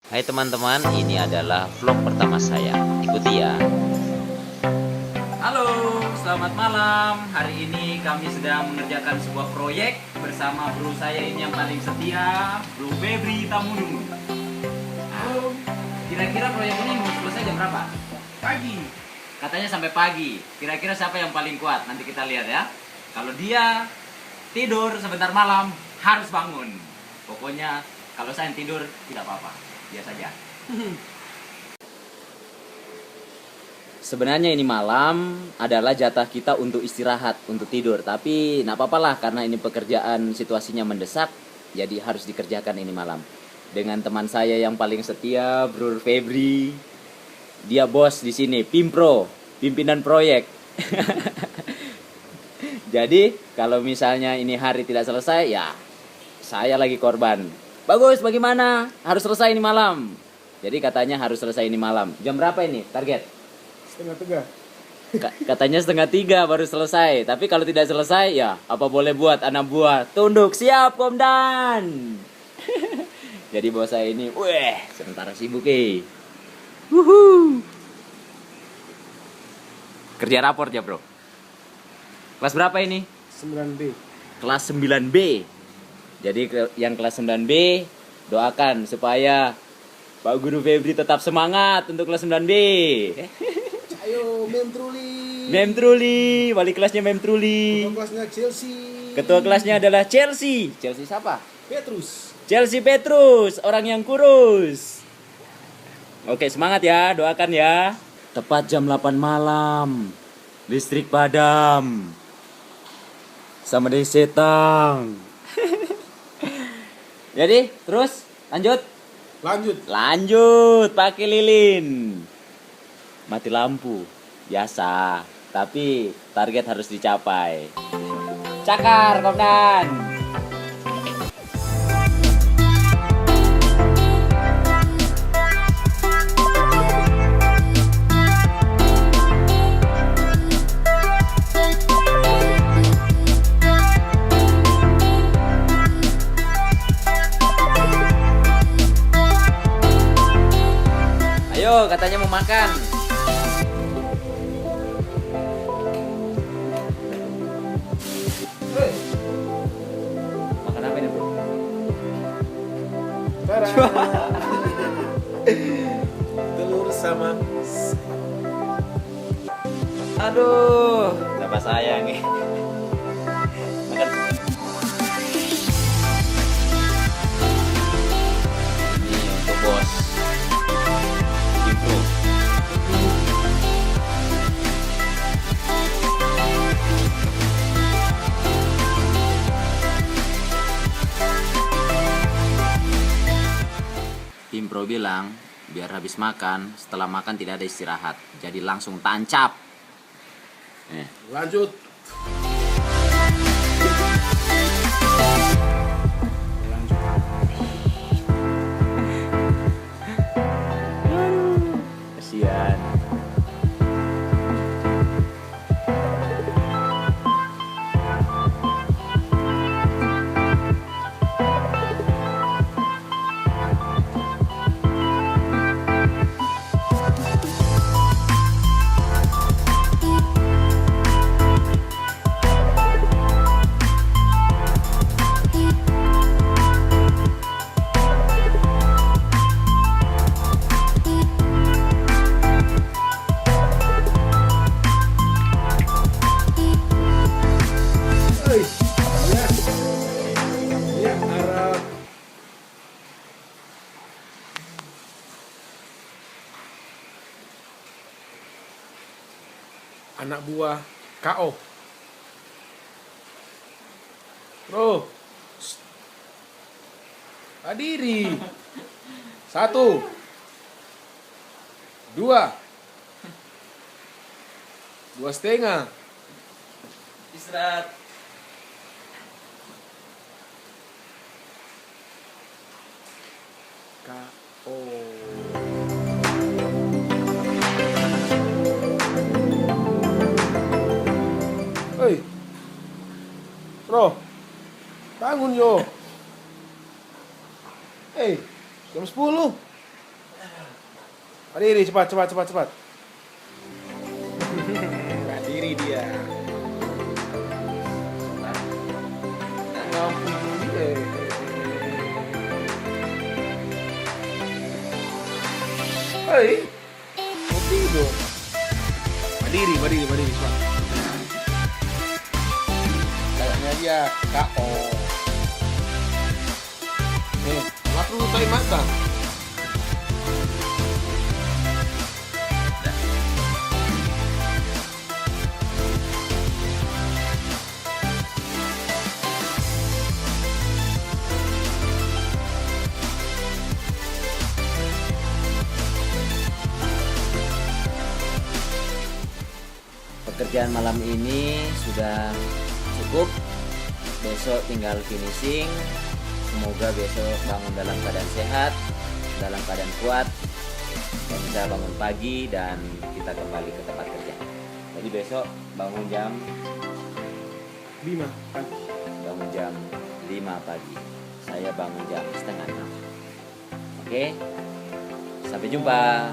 Hai teman-teman, ini adalah vlog pertama saya. Ikuti ya. Halo, selamat malam. Hari ini kami sedang mengerjakan sebuah proyek bersama bro saya ini yang paling setia, Bro Febri Tamunu. Halo. Kira-kira proyek ini mau selesai jam berapa? Pagi. Katanya sampai pagi. Kira-kira siapa yang paling kuat? Nanti kita lihat ya. Kalau dia tidur sebentar malam, harus bangun. Pokoknya kalau saya yang tidur tidak apa-apa. Biasa aja. Sebenarnya ini malam adalah jatah kita untuk istirahat, untuk tidur. Tapi nggak apa-apa lah karena ini pekerjaan situasinya mendesak, jadi harus dikerjakan ini malam. Dengan teman saya yang paling setia, Bro Febri. Dia bos di sini, Pimpro, pimpinan proyek. Jadi kalau misalnya ini hari tidak selesai, ya saya lagi korban. Bagus, bagaimana? Harus selesai ini malam. Jadi katanya harus selesai ini malam. Jam berapa ini target? Setengah tiga. Katanya setengah tiga baru selesai. Tapi kalau tidak selesai, ya apa boleh buat anak buah. Tunduk, siap komandan. Jadi bos saya ini, weh, sementara sibuk Wuhu. Kerja rapor ya bro. Kelas berapa ini? 9B. Kelas 9B. Jadi yang kelas 9B doakan supaya Pak Guru Febri tetap semangat untuk kelas 9B. Ayo, Mem Truli. Mem Truli, wali kelasnya Mem Truli. Ketua kelasnya Chelsea. Ketua kelasnya adalah Chelsea. Chelsea siapa? Petrus. Chelsea Petrus, orang yang kurus. Oke, semangat ya, doakan ya. Tepat jam 8 malam. Listrik padam. Sama dari setang. Jadi, terus lanjut. Lanjut, pakai lilin. Mati lampu. Biasa, tapi target harus dicapai. Cakar, komandan. Ayo, katanya mau makan. Makan apa ini, bro? Telur sama. Aduh, siapa sayang nih? Makan. Ini untuk bos. Info. Pimpro bilang, biar habis makan, setelah makan tidak ada istirahat. Jadi langsung tancap. Lanjut. Kasihan. Hei. Ya. Ya, Arab. Anak buah KO. Bro. Shh. Hadiri. 1 2 2,5. Istirahat. KO. Hei. Bro. Bangun yo. Jam 10. Berdiri, cepat. Berdiri dia. Ngampun dia. Hei, mau tidur. Berdiri, cepat. Kayaknya dia KO. Nggak perlu tarik mata. Pekerjaan malam ini sudah cukup. Besok tinggal finishing. Semoga besok bangun dalam keadaan sehat, dalam keadaan kuat, dan bisa bangun pagi dan kita kembali ke tempat kerja. Jadi besok bangun jam 5. bangun jam 5 pagi. Saya bangun jam setengah 6. Oke. Sampai jumpa.